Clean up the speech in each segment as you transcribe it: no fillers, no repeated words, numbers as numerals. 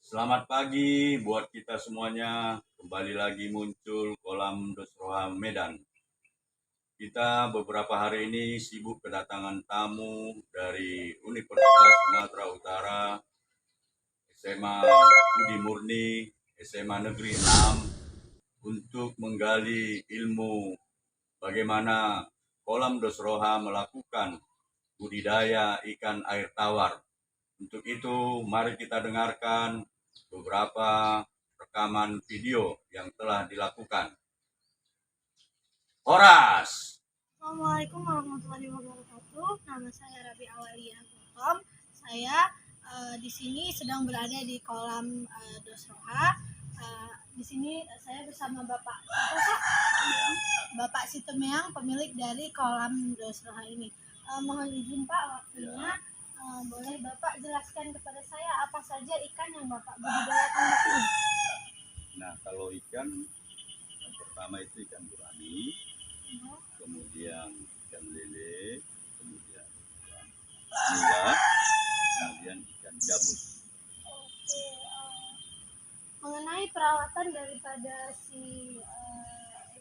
Selamat pagi buat kita semuanya. Kembali lagi muncul kolam Dosroha Medan. Kita beberapa hari ini sibuk kedatangan tamu dari Universitas Sumatera Utara, SMA Budi Murni, SMA Negeri 6 untuk menggali ilmu bagaimana kolam Dosroha melakukan budidaya ikan air tawar. Untuk itu, mari kita dengarkan beberapa rekaman video yang telah dilakukan. Horas. Assalamualaikum warahmatullahi wabarakatuh. Nama saya Rabi Awalia Gultom. Saya di sini sedang berada di kolam Dosroha. Di sini saya bersama Bapak Bapak Sitemeang, pemilik dari kolam Dosroha ini. Mohon izin Pak waktunya. Boleh Bapak jelaskan kepada saya apa saja ikan yang Bapak budidayakan di sini? Nah, kalau ikan yang pertama itu ikan gurami, kemudian ikan lele, kemudian ikan nila, kemudian ikan gabus. Oke, mengenai perawatan daripada si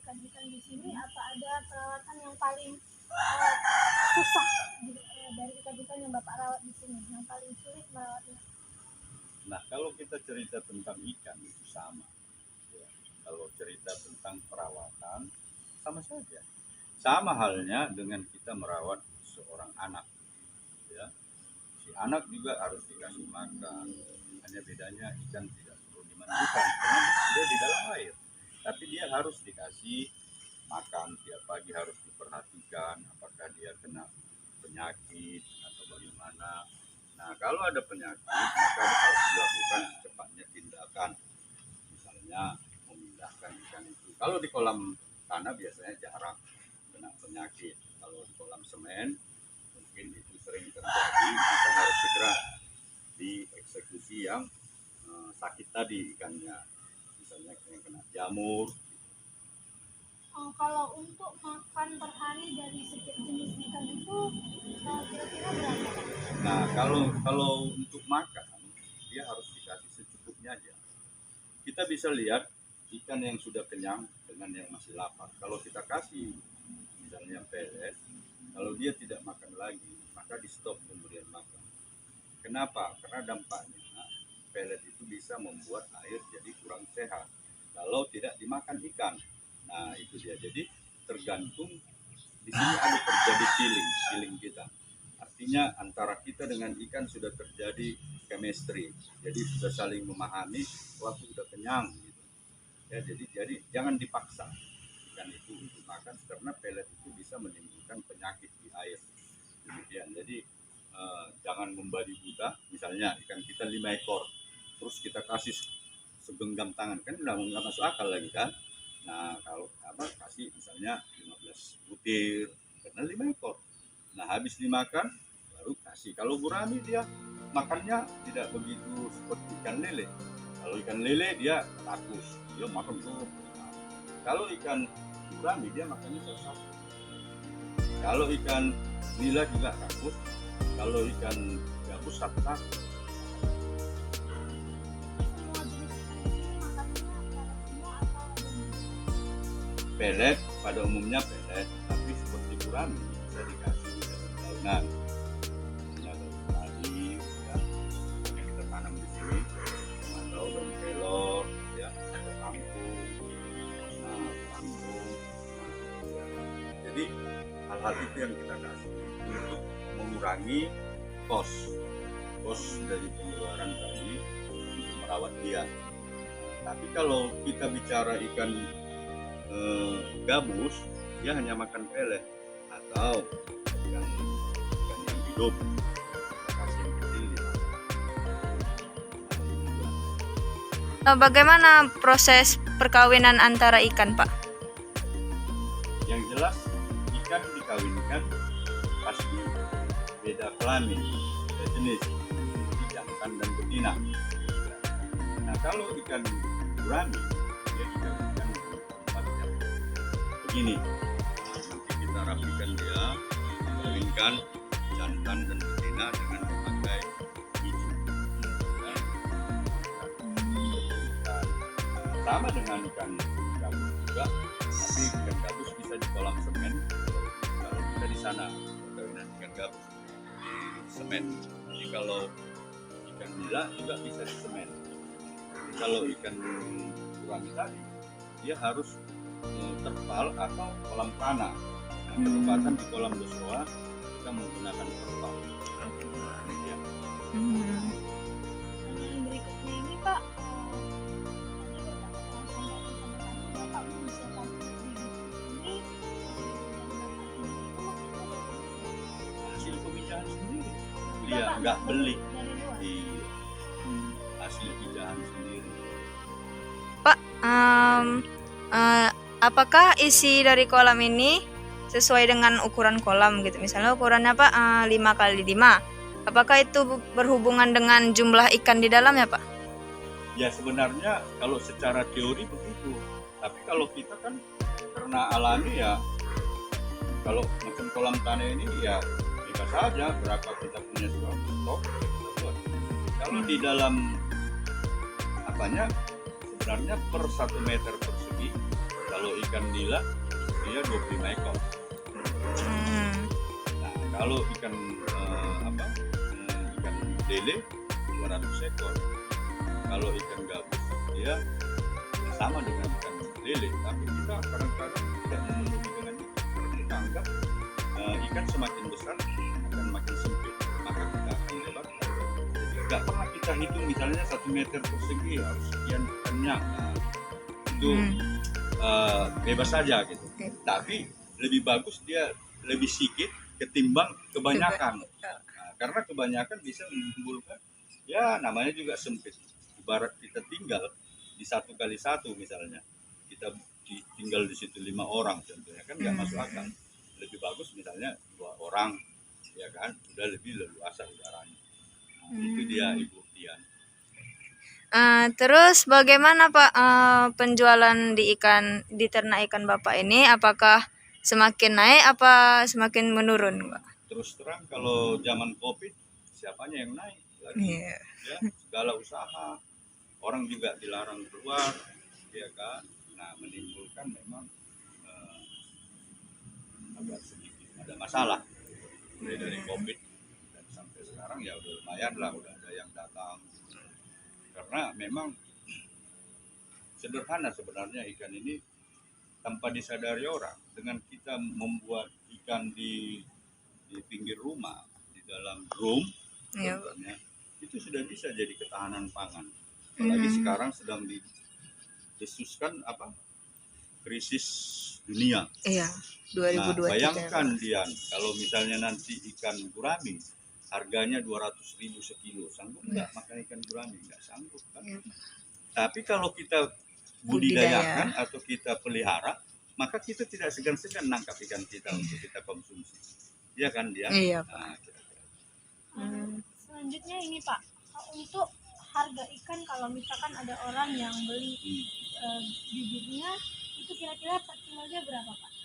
ikan-ikan di sini, apa ada perawatan yang paling susah dari ikan-ikan yang Bapak rawat di sini, yang paling sulit merawatnya? Nah, kalau kita cerita tentang ikan itu sama. Ya, kalau cerita tentang perawatan sama saja. Sama halnya dengan kita merawat seorang anak. Ya, si anak juga harus dikasih makan. Hanya bedanya ikan tidak perlu dimandikan karena dia di dalam air. Tapi dia harus dikasih makan tiap pagi, harus diperhatikan apakah dia kena penyakit atau bagaimana. Nah, kalau ada penyakit maka harus dilakukan secepatnya tindakan, misalnya memindahkan ikan itu. Kalau di kolam tanah biasanya jarang kena penyakit, kalau di kolam semen mungkin itu sering terjadi, maka harus segera dieksekusi yang sakit tadi ikannya, misalnya yang kena jamur. Kalau untuk makan per hari dari setiap jenis ikan itu kira-kira berapa? Nah, kalau untuk makan dia harus dikasih secukupnya aja. Kita bisa lihat ikan yang sudah kenyang dengan yang masih lapar. Kalau kita kasih misalnya pelet, kalau dia tidak makan lagi maka di stop pemberian makan. Kenapa? Karena dampaknya pelet itu bisa membuat air jadi kurang sehat kalau tidak dimakan ikan. Nah, itu dia. Jadi tergantung, di sini ada terjadi feeling kita. Artinya antara kita dengan ikan sudah terjadi chemistry. Jadi sudah saling memahami, waktu sudah kenyang gitu. Ya, jadi jangan dipaksa ikan itu untuk makan karena pelet itu bisa menimbulkan penyakit di air. Demikian. Jadi jangan membabi buta. Misalnya ikan kita 5 ekor, terus kita kasih segenggam tangan, kan udah nggak masuk akal lagi kan. Nah, kalau kasih misalnya 15 butir karena 5 ekor. Nah, habis dimakan baru kasih. Kalau gurami dia makannya tidak begitu seperti ikan lele. Kalau ikan lele dia rakus, dia makan terus. Kalau ikan gurami dia makannya satu-satu. Kalau ikan nila juga rakus. Kalau ikan gabus satu-satu. Semua jenis ikan ini makannya secara semua atau ada Pelet pada umumnya pelet, tapi seperti gurami bisa dikasih daunan. Ada daun tadi ya, yang kita tanam di sini, atau daun kelor ya, ada kangkung. Nah, kangkung. Ya. Jadi hal-hal itu yang kita kasih untuk mengurangi kos dari pengeluaran tadi untuk merawat dia. Tapi kalau kita bicara ikan gabus, dia hanya makan pelet atau ikan yang hidup, kasih yang kecil dimakan. Bagaimana proses perkawinan antara ikan, Pak? Yang jelas ikan dikawinkan pasti beda kelamin, beda jenis, jantan dan betina. Nah, kalau ikan gurami dia dikawinkan tempatnya begini. Nanti kita rapikan dia, kawinkan jantan dan betina dengan memakai biju. sama dengan ikan gabus juga, tapi ikan gabus bisa di kolam semen. Kalau kita di sana perkawinan ikan gabus di semen. Jadi kalau ikan nila juga bisa di semen. Jadi kalau ikan gurami tadi dia harus terpal atau kolam tanah. Nah, kesempatan di kolam Dosroa kita menggunakan terpal. Ya. Yang berikutnya ini Pak, tadi Bapak langsung sama Bapak menyiapkan ini Hasil pemijahan sendiri. Bapak Iya, nggak beli. dari luar. Iya, hasil pijahan sendiri. Pak, apakah isi dari kolam ini sesuai dengan ukuran kolam gitu? Misalnya ukurannya Pak 5x5. Apakah itu berhubungan dengan jumlah ikan di dalamnya Pak? Ya sebenarnya kalau secara teori begitu, tapi kalau kita kan karena alami ya, kalau macam kolam tanah ini ya bebas saja berapa kita punya stok kita buat. Kalau di dalam apanya sebenarnya per 1 meter persegi, kalau ikan nila dia 25 ekor. Nah kalau ikan ikan lele 200 ekor. Kalau ikan gabus dia sama dengan ikan lele, tapi kita kadang-kadang tidak memenuhi dengan itu. Karena kita anggap ikan semakin besar akan makin sempit, maka kita akan lebarkan. Jadi nggak pernah kita hitung misalnya 1 meter persegi harus sekian ikannya. Nah, itu bebas saja gitu. Tapi lebih bagus dia lebih sedikit ketimbang kebanyakan. Nah, karena kebanyakan bisa menimbulkan ya namanya juga sempit. Ibarat kita tinggal di 1x1 misalnya, kita tinggal di situ 5 orang contohnya kan nggak masuk akal. Lebih bagus misalnya 2 orang, ya kan, udah lebih leluasa udaranya. Nah, itu dia Ibu Tian. Terus bagaimana Pak penjualan di ternak ikan Bapak ini? Apakah semakin naik apa semakin menurun Pak? Terus terang kalau zaman COVID siapanya yang naik lagi? Iya. Ya, segala usaha orang juga dilarang keluar, ya kan. Nah menimbulkan memang agak sedikit ada masalah mulai dari COVID dan sampai sekarang ya udah lumayan lah, udah ada yang datang karena memang sederhana sebenarnya ikan ini tanpa disadari orang. Dengan kita membuat ikan di pinggir rumah di dalam drum contohnya, itu sudah bisa jadi ketahanan pangan. Apalagi sekarang sedang didesuskan krisis dunia. Iya, Nah, 2023. bayangkan Dian, kalau misalnya nanti ikan gurami harganya 200.000 sekilo, sanggup nggak makan ikan gurami? Nggak sanggup kan? Tapi kalau kita budidayakan atau kita pelihara, maka kita tidak segan-segan nangkap ikan kita untuk kita konsumsi. Iya kan Dian? Iya, Pak. Nah, kira-kira. Selanjutnya ini Pak, untuk harga ikan kalau misalkan ada orang yang beli bibitnya, itu kira-kira per kilonya berapa Pak?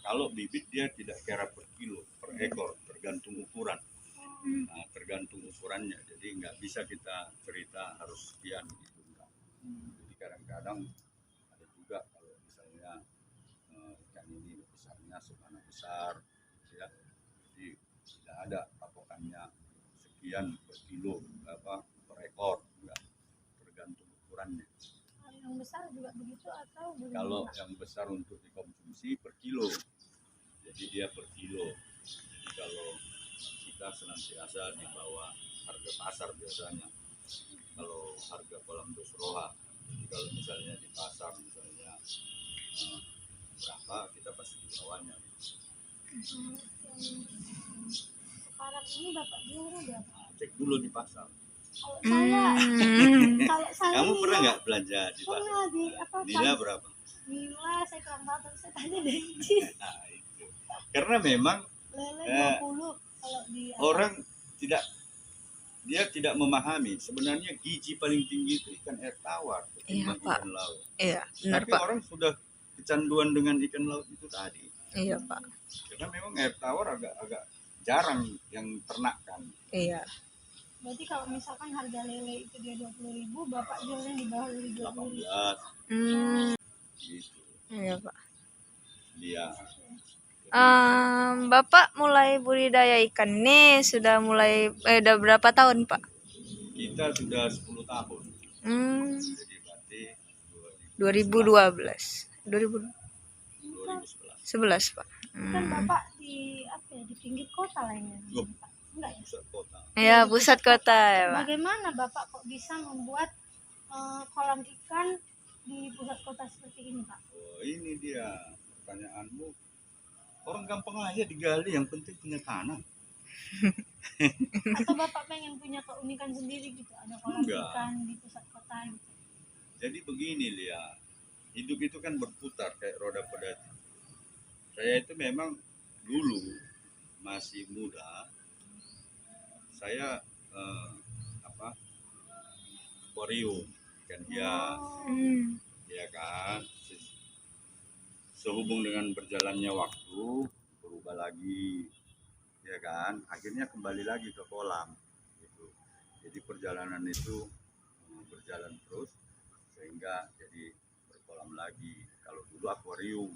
Kalau bibit dia tidak kira per kilo, per ekor, tergantung ukuran. Nah, tergantung ukurannya, jadi nggak bisa kita cerita harus sekian gitu enggak. Jadi kadang-kadang ada juga kalau misalnya ikan ini besarnya semana besar, ya, jadi tidak ada patokannya sekian per kilo, per ekor, enggak, tergantung ukurannya. Yang besar juga begitu atau bagaimana? Kalau yang besar untuk dikonsumsi per kilo, jadi dia per kilo. Jadi kalau kita senantiasa di bawah harga pasar biasanya. Kalau harga kolam Dosroha, jadi kalau misalnya di pasar misalnya berapa, kita pasti di bawahnya. Sekarang ini Bapak jualnya berapa? Cek dulu di pasar. Kalau saya, kalau saya Kamu pernah Nila, nggak belanja di pasar? pernah di Nila berapa? Nila saya kurang tahu, tapi saya tanya dari Jis. Nah itu. Karena memang Lele 20 kalau di orang dia tidak memahami sebenarnya gizi paling tinggi itu ikan air tawar ketimbang Iya, Pak. ikan laut. Iya, benar Tapi Pak. orang sudah kecanduan dengan ikan laut itu tadi. Iya, Pak. Karena memang air tawar agak jarang yang ternakan. Iya. Berarti kalau misalkan harga lele itu dia 20.000, Bapak jualnya di bawah dari 20.000. 18 Hmm, gitu iya Pak. dia. Bapak mulai budidaya ikan ini sudah udah berapa tahun Pak? Kita sudah 10 tahun. Hmm, Jadi berarti 2012, 2011. 2011 Pak. Kan Bapak di apa ya, di pinggir kota lah ini. Loh, Enggak ya? pusat kota. Ya, pusat kota ya Pak. Bagaimana Bapak kok bisa membuat kolam ikan di pusat kota seperti ini, Pak? Oh, ini dia pertanyaanmu. Orang gampang aja digali, yang penting punya tanah. Atau Bapak pengen punya keunikan sendiri gitu, ada kolam Enggak. ikan di pusat kota gitu? Jadi begini Lia, hidup itu kan berputar kayak roda pedati. Saya itu memang dulu masih muda, saya akuarium ikan hias, Hmm. ya kan. Sehubung dengan berjalannya waktu berubah lagi, ya kan. Akhirnya kembali lagi ke kolam, gitu. Jadi perjalanan itu berjalan terus sehingga jadi berkolam lagi. Kalau dulu akuarium,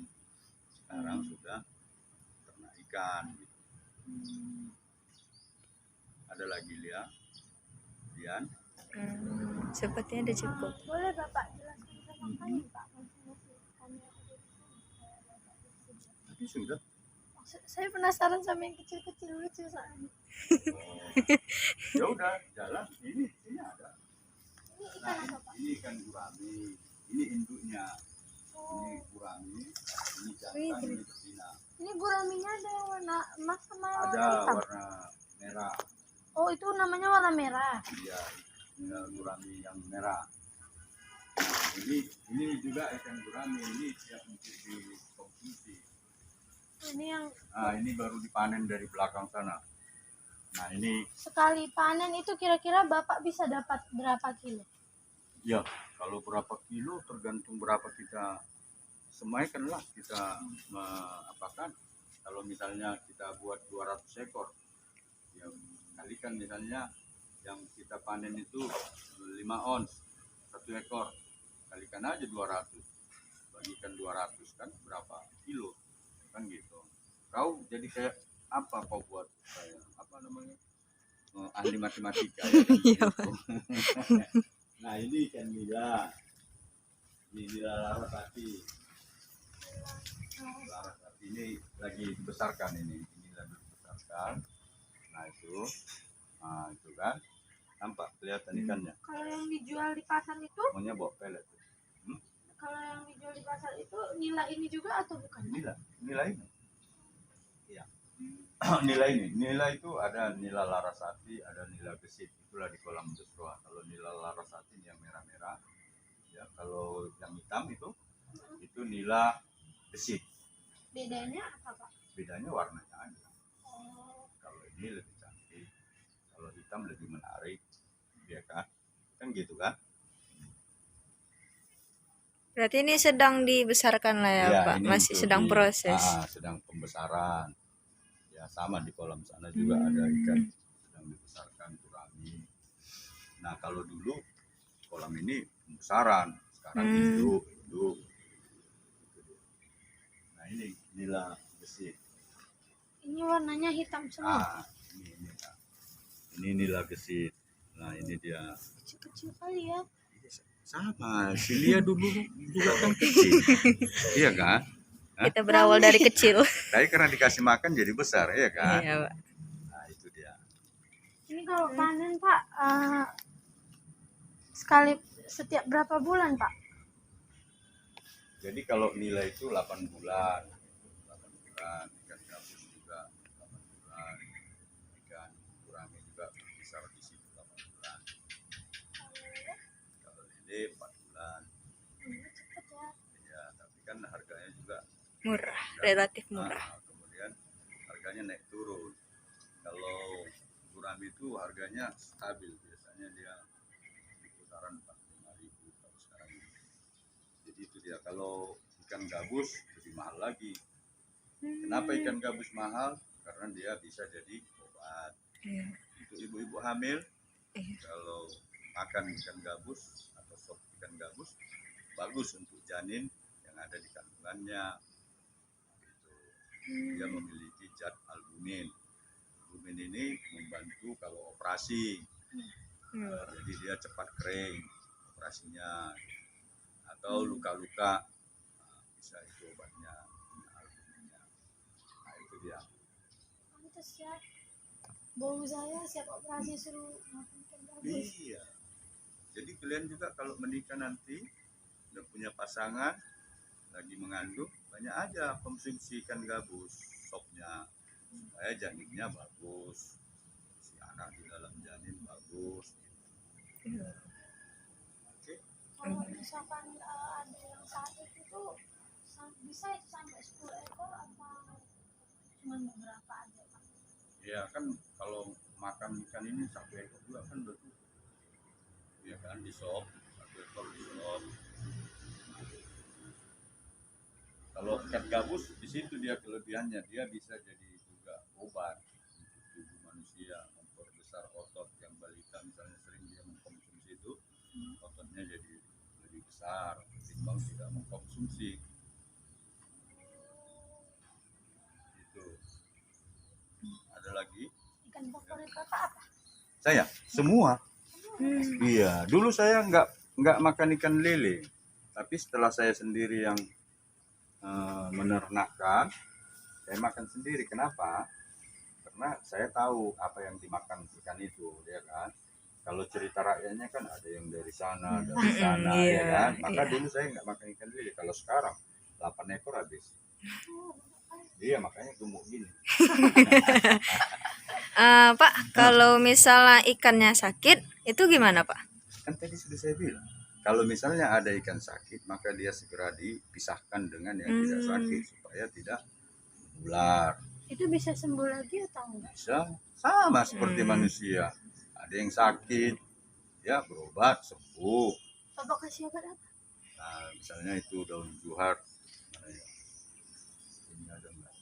sekarang sudah ternak ikan. Gitu. Ada lagi Lian? Sepertinya udah cukup. Boleh Bapak jelaskan sama kami, Pak, masing-masing ikan yang ada di sini? Itu sudah. Saya penasaran sama yang kecil-kecil lucu soalnya. Oh. Ya udah, jalan. Ini ada. Ini ikan Nah, apa, Pak? ini ikan gurami. Ini induknya. Ini gurami. Ini jantan, ini betina. Ini guraminya ada yang warna emas sama yang Ada warna hitam. warna merah. Oh, itu namanya warna merah. Iya, gurami yang merah. Nah, ini juga ikan gurami. Ini siap untuk dikonsumsi. Ini yang Nah, ini baru dipanen dari belakang sana. Nah, ini sekali panen itu kira-kira Bapak bisa dapat berapa kilo? ya kalau berapa kilo tergantung berapa kita semaikan lah kita apakan. Kalau misalnya kita buat 200 ekor, ya kalikan misalnya yang kita panen itu 5 ons 1 ekor, kalikan aja 200, bagikan 200 kan berapa kilo kan gitu. Kau jadi kayak apa kau buat saya apa namanya ahli matematika ya kan? Gitu. Nah ini ikan nila, ini nila larasati. Larasati ini lagi dibesarkan, ini lagi dibesarkan. Nah itu kan nampak kelihatan ikannya. Kalau yang dijual di pasar itu, Maunya bawa pelet. kalau yang dijual di pasar itu nila ini juga atau bukan? Nila ini. Iya. Nila itu ada nila larasati, ada nila gesit. Itulah di kolam Dusroa. Kalau nila larasati yang merah-merah, ya kalau yang hitam itu nila gesit. Bedanya apa, Pak? Bedanya warnanya aja. Oh, Kalau ini lebih cantik, kalau hitam lebih menarik, ya kan? Kan gitu kan? Berarti ini sedang dibesarkan lah ya, Ya, Pak. ini Masih untuk sedang proses. sedang pembesaran. Ya sama di kolam sana juga ada ikan sedang dibesarkan gurami. Nah kalau dulu kolam ini pembesaran, sekarang induk. Nah ini nila gesit. ini warnanya hitam semua. Ini nila gesit. Nah ini dia. Kecil-kecil kali ya. Sama, si Lia dulu juga kan kecil. Iya kan? Kita berawal dari kecil. Tapi karena dikasih makan jadi besar, ya kan? Iya, Pak. Nah itu dia. Ini kalau panen, Pak, setiap berapa bulan, Pak? Jadi kalau nilai itu 8 bulan. 8 bulan, ikan gabus juga 8 bulan. Ikan gurami juga besar di situ 8 bulan. Kalau lele 4 bulan. Cepet ya. Ya, tapi kan harganya juga Murah, relatif murah. kemudian harganya naik turun. Kalau gurami itu harganya stabil, biasanya dia di putaran 45.000 kalau sekarang ini. Jadi itu dia. Kalau ikan gabus lebih mahal lagi. Kenapa ikan gabus mahal? Karena dia bisa jadi obat. Iya. Untuk ibu-ibu hamil Iya. Kalau makan ikan gabus atau sop ikan gabus bagus untuk janin yang ada di kandungannya. Gitu. Dia memiliki zat albumin. Albumin ini membantu kalau operasi. Jadi dia cepat kering operasinya. Atau luka-luka bisa itu obatnya albuminnya. Nah itu dia. Pantes ya. Bau saya siap operasi suruh makan ikan gabus. Iya. Jadi kalian juga kalau menikah nanti udah punya pasangan lagi mengandung banyak aja konsumsi ikan gabus sopnya supaya janinnya bagus, si anak di dalam janin bagus. Oke. Kalau misalkan ada yang sakit itu bisa itu sampai 10 ekor apa cuma beberapa aja Pak? Ya kan kalau makan ikan ini satu ekor juga kan betul. Ya kan di sop, satu ekor di sop. Kalau ikan gabus di situ dia kelebihannya, dia bisa jadi juga obat untuk tubuh manusia, memperbesar otot yang balita misalnya sering dia mengkonsumsi itu, ototnya jadi lebih besar ketimbang tidak mengkonsumsi. Itu. Ada lagi? Ikan favorit Bapak apa? Saya semua. Iya, dulu saya nggak makan ikan lele, tapi setelah saya sendiri yang menernakkan, saya makan sendiri. Kenapa? Karena saya tahu apa yang dimakan ikan itu, ya kan. Kalau cerita rakyatnya kan ada yang dari sana, dari sana, ya kan. Maka dulu saya nggak makan ikan lele. Kalau sekarang 8 ekor habis. Iya, makanya gemuk gini. Pak, kalau misalnya ikannya sakit, itu gimana Pak? Kan tadi sudah saya bilang, kalau misalnya ada ikan sakit, maka dia segera dipisahkan dengan yang tidak sakit supaya tidak menular. Itu bisa sembuh lagi atau enggak? Bisa sama seperti manusia. Ada yang sakit, ya berobat sembuh. Bapak kasih obat apa? Nah, misalnya itu daun juhar. Mana ya? Ini ada enggak?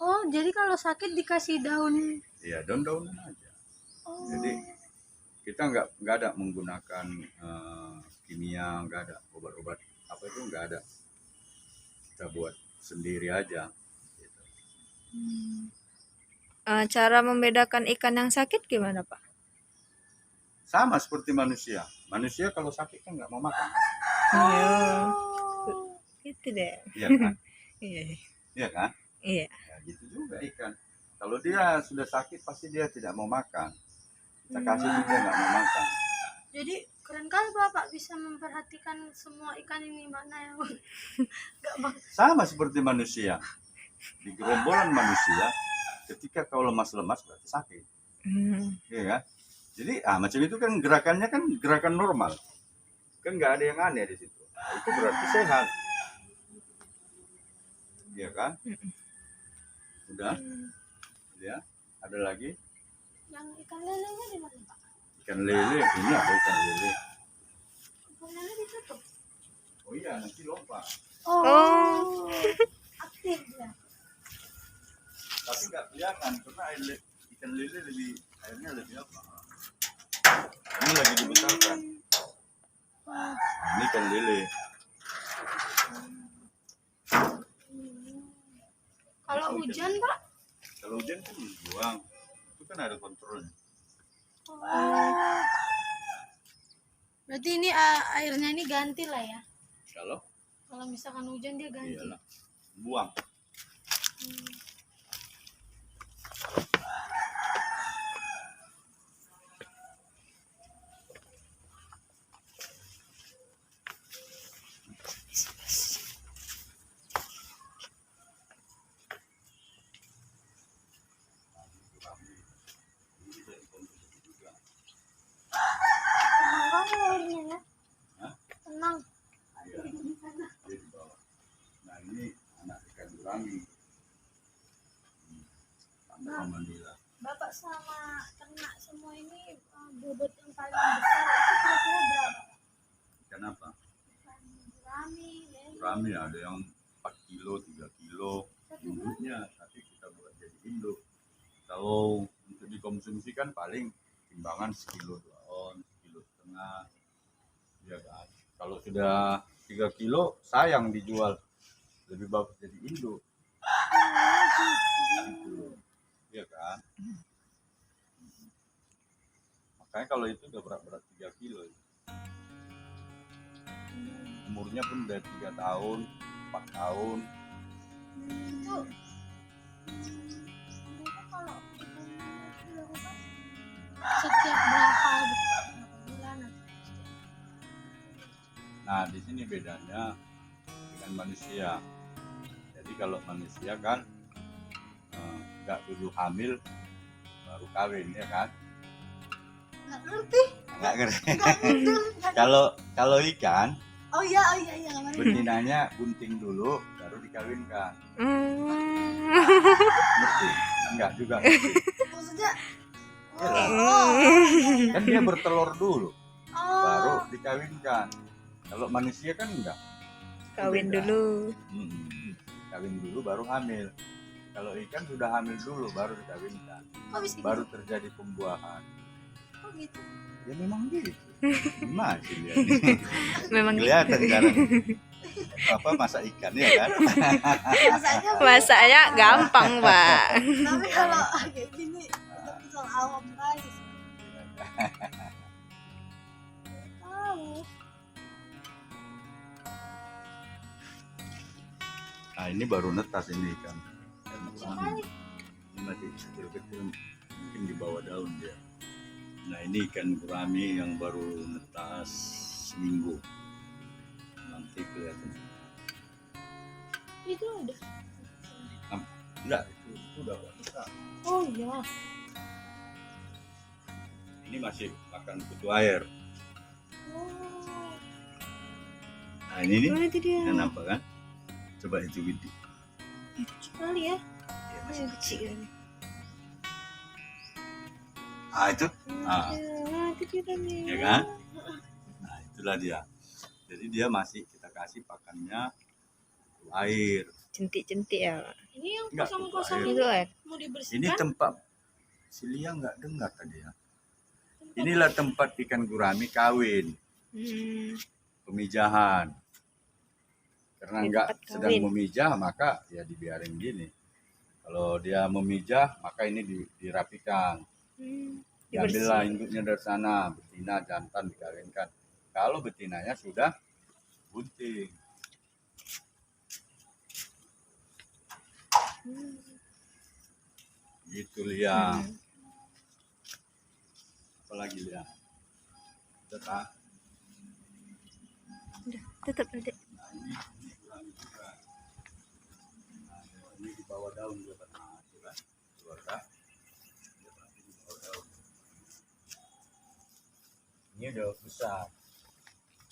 Oh, jadi kalau sakit dikasih daun. Iya, daun-daunan aja. Oh. Jadi kita nggak ada menggunakan kimia, nggak ada obat-obat apa itu nggak ada. Kita buat sendiri aja. Gitu. Cara membedakan ikan yang sakit gimana Pak? Sama seperti manusia. Manusia kalau sakit kan nggak mau makan. Oh. Gitu deh. Iya kan? Iya. Iya kan? Iya. Ya, gitu juga ikan. Kalau dia sudah sakit pasti dia tidak mau makan. Kita kasih juga nggak mau makan. Jadi keren kali Bapak bisa memperhatikan semua ikan ini mana yang nggak bagus. Sama seperti manusia. Di gerombolan manusia, ketika kau lemas-lemas berarti sakit. Iya kan? Jadi macam itu kan gerakannya kan gerakan normal. Kan nggak ada yang aneh di situ. Nah, itu berarti sehat. Iya kan? Udah? Ya. Ada lagi? Yang ikan lelenya di mana Pak? Ikan lele, ini ada ikan lele. Ikan lele ditutup. Oh iya, nanti lompat. Oh. Aktif ya. Tapi nggak kelihatan karena ikan lele airnya lebih apa? Ini lagi dibesarkan. Nah, ini ikan lele. Kalau hujan Pak? Kalau hujan kan dibuang. Itu kan ada kontrolnya. Oh. Berarti ini airnya ini ganti lah ya. Kalau misalkan hujan dia ganti. Iyalah, buang. Tenang kamu airnya ya. Hah? Tenang. Iya, dia di bawah. Nah ini anak ikan gurami. Tambah Manila. Bapak sama ternak semua ini bobot yang paling besar itu kira-kira berapa? Ikan apa? Ikan gurami, lele. Gurami ada yang 4 kilo, 3 kilo induknya, tapi kita buat jadi induk. Kalau untuk dikonsumsi kan paling timbangan sekilo 2 on, sekilo setengah, ya kan. Kalau sudah 3 kilo sayang dijual, lebih bagus jadi induk, gitu. Ya kan. Makanya kalau itu udah berat 3 kilo, umurnya pun udah 3 tahun, 4 tahun. Itu mereka kalau dilakukan setiap berapa bulan atau Nah, di sini bedanya dengan manusia. Jadi kalau manusia kan nggak dulu hamil baru kawin, ya kan? nggak ngerti. Nggak ngerti. Nggak ngerti. Kalau ikan, Oh iya kemarin. betinanya bunting dulu baru dikawinkan. Ngerti? Enggak juga ngerti. Maksudnya Kan dia bertelur dulu baru oh dikawinkan. Kalau manusia kan enggak. Kawin Beda. dulu. Kawin dulu baru hamil. Kalau ikan sudah hamil dulu baru dikawinkan. kok bisa gitu? Baru terjadi pembuahan. Kok gitu? Ya memang gitu. Gimana sih dia? Memang Kelihatan sekarang apa masa ikan, ya kan? Rasanya masaknya gampang, Pak. tapi kalau kayak gini kita bisa awam kali sih. Tahu. Nah, ini baru netas ini ikan. Sekali. Ini masih kecil-kecil, mungkin di bawah daun dia. Nah, ini ikan gurami yang baru netas seminggu. Nanti kelihatan. Itu udah. Enggak, itu udah besar. Oh iya. Ini masih makan kutu air. Oh. Nah, ini nih, Oh, itu dia. ikan apa kan? Coba itu gede. Sekali ya. Ya, Oh, masih yang kecil. Ah, itu. Ah, Itu dia nih. ya kan? Nah, itulah dia. Jadi dia masih kita kasih pakannya kutu air. Jentik-jentik ya, Pak. Ini yang Enggak, kosong-kosong air. Itu air. mau Ini dibersihkan. tempat si Lia nggak dengar tadi ya. Inilah tempat ikan gurami kawin, pemijahan. Karena Di nggak tempat sedang kawin. memijah, maka ya dibiarin gini. Kalau dia memijah, maka ini dirapikan. Diambillah induknya dari sana, betina jantan dikawinkan. Kalau betinanya sudah bunting. Gitu Lia. Apalagi Lia? Tetap. Udah, tutup adik. Nah, ini kurang juga. Nah, ini di bawah daun dia pernah itu kan, keluarga. Dia pasti di bawah daun. Ini udah besar.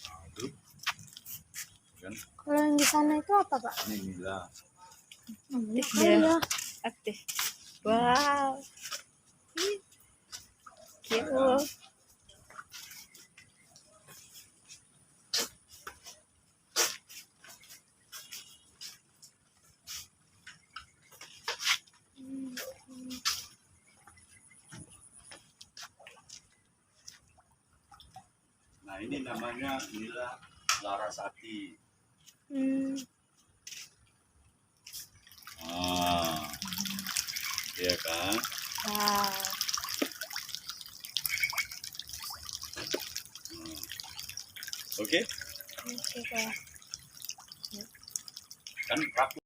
Nah, itu kan Kalau yang di sana itu apa, Pak? ini Mila. Aktif Oh dia. iya. Aktif. Wow. Cute. Nah, ini namanya Mila Larasati. Ah, iya kan? Wow. Oke, Oke, Pak. kan kaku.